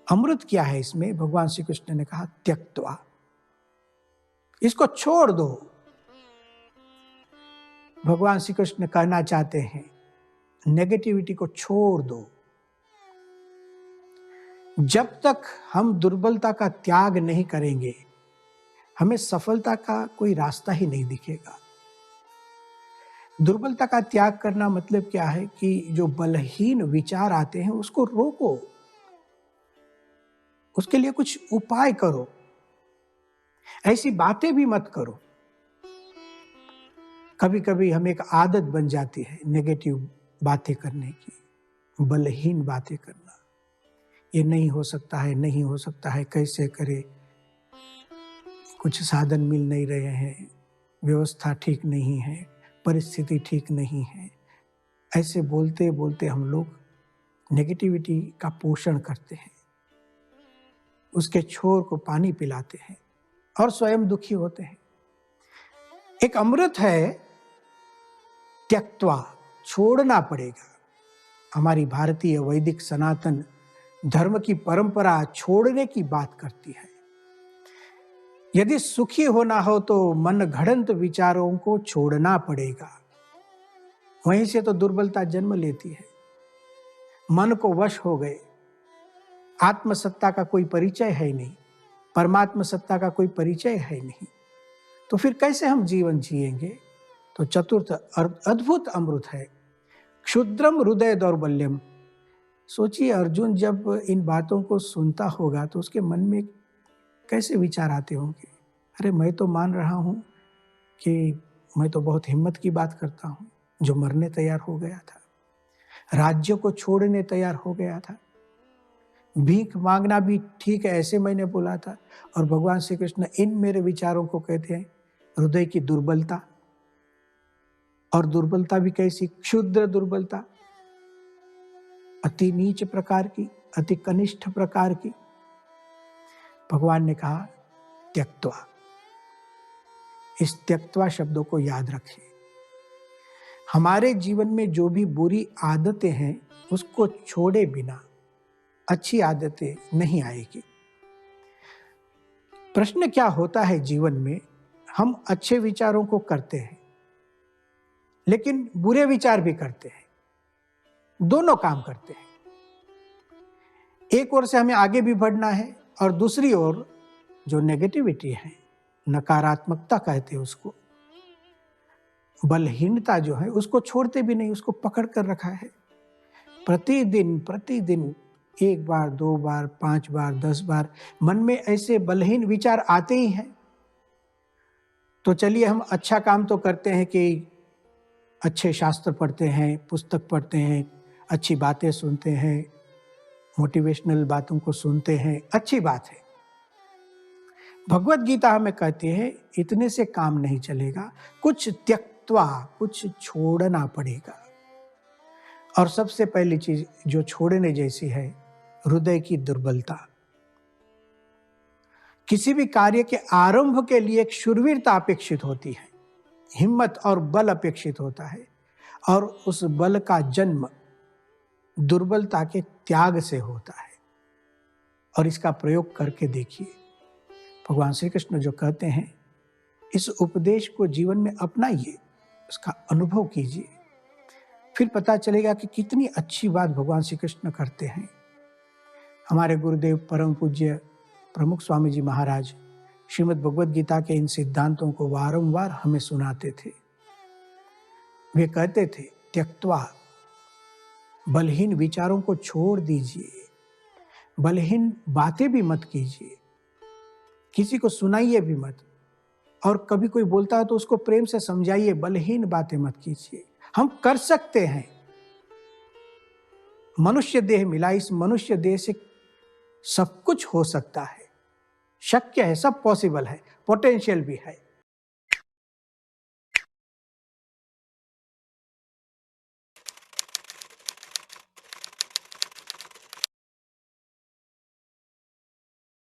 अमृत क्या है इसमें? भगवान श्री कृष्ण ने कहा त्यक्त्वा, इसको छोड़ दो। भगवान श्री कृष्ण कहना चाहते हैं नेगेटिविटी को छोड़ दो। जब तक हम दुर्बलता का त्याग नहीं करेंगे, हमें सफलता का कोई रास्ता ही नहीं दिखेगा। दुर्बलता का त्याग करना मतलब क्या है कि जो बलहीन विचार आते हैं उसको रोको, उसके लिए कुछ उपाय करो। ऐसी बातें भी मत करो। कभी कभी हमें एक आदत बन जाती है नेगेटिव बातें करने की, बलहीन बातें करना। ये नहीं हो सकता है, नहीं हो सकता है, कैसे करे, कुछ साधन मिल नहीं रहे हैं, व्यवस्था ठीक नहीं है, परिस्थिति ठीक नहीं है। ऐसे बोलते बोलते हम लोग नेगेटिविटी का पोषण करते हैं, उसके छोर को पानी पिलाते हैं और स्वयं दुखी होते हैं। एक अमृत है त्यक्त्वा, छोड़ना पड़ेगा। हमारी भारतीय वैदिक सनातन धर्म की परंपरा छोड़ने की बात करती है। यदि सुखी होना हो तो मन घड़ंत विचारों को छोड़ना पड़ेगा। वहीं से तो दुर्बलता जन्म लेती है। मन को वश हो गए, आत्मसत्ता का कोई परिचय है नहीं, परमात्म सत्ता का कोई परिचय है नहीं, तो फिर कैसे हम जीवन जिएंगे? तो चतुर्थ अद्भुत अमृत है क्षुद्रम हृदय दौर्बल्यम। सोचिए अर्जुन जब इन बातों को सुनता होगा तो उसके मन में कैसे विचार आते होंगे। अरे मैं तो मान रहा हूं कि मैं तो बहुत हिम्मत की बात करता हूं, जो मरने तैयार हो गया था, राज्य को छोड़ने तैयार हो गया था, भीख मांगना भी ठीक है ऐसे मैंने बोला था। और भगवान श्री कृष्ण इन मेरे विचारों को कहते हैं हृदय की दुर्बलता। और दुर्बलता भी कैसी? क्षुद्र दुर्बलता, अति नीच प्रकार की, अति कनिष्ठ प्रकार की। भगवान ने कहा त्यक्त्वा। इस त्यक्त्वा शब्दों को याद रखिए। हमारे जीवन में जो भी बुरी आदतें हैं उसको छोड़े बिना अच्छी आदतें नहीं आएगी। प्रश्न क्या होता है जीवन में, हम अच्छे विचारों को करते हैं लेकिन बुरे विचार भी करते हैं, दोनों काम करते हैं। एक ओर से हमें आगे भी बढ़ना है और दूसरी ओर जो नेगेटिविटी है, नकारात्मकता कहते हैं उसको, बलहीनता जो है उसको छोड़ते भी नहीं, उसको पकड़ कर रखा है। प्रतिदिन 1 बार 2 बार 5 बार 10 बार मन में ऐसे बलहीन विचार आते ही हैं। तो चलिए हम अच्छा काम तो करते हैं कि अच्छे शास्त्र पढ़ते हैं, पुस्तक पढ़ते हैं, अच्छी बातें सुनते हैं, मोटिवेशनल बातों को सुनते हैं, अच्छी बात है। भगवत गीता हमें कहती है इतने से काम नहीं चलेगा, कुछ त्यक्त्वा, कुछ छोड़ना पड़ेगा। और सबसे पहली चीज जो छोड़ने जैसी है, हृदय की दुर्बलता। किसी भी कार्य के आरंभ के लिए एक शूरवीरता अपेक्षित होती है, हिम्मत और बल अपेक्षित होता है, और उस बल का जन्म दुर्बलता के त्याग से होता है। और इसका प्रयोग करके देखिए, भगवान श्री कृष्ण जो कहते हैं इस उपदेश को जीवन में अपनाइए, उसका अनुभव कीजिए, फिर पता चलेगा कि कितनी अच्छी बात भगवान श्री कृष्ण करते हैं। हमारे गुरुदेव परम पूज्य प्रमुख स्वामी जी महाराज श्रीमद् भगवद गीता के इन सिद्धांतों को बारंबार हमें सुनाते थे। वे कहते थे त्यक्त्वा, बलहीन विचारों को छोड़ दीजिए, बलहीन बातें भी मत कीजिए, किसी को सुनाइए भी मत, और कभी कोई बोलता है तो उसको प्रेम से समझाइए, बलहीन बातें मत कीजिए। हम कर सकते हैं। मनुष्य देह मिला, इस मनुष्य देह से सब कुछ हो सकता है, शक्य है, सब पॉसिबल है, पोटेंशियल भी है।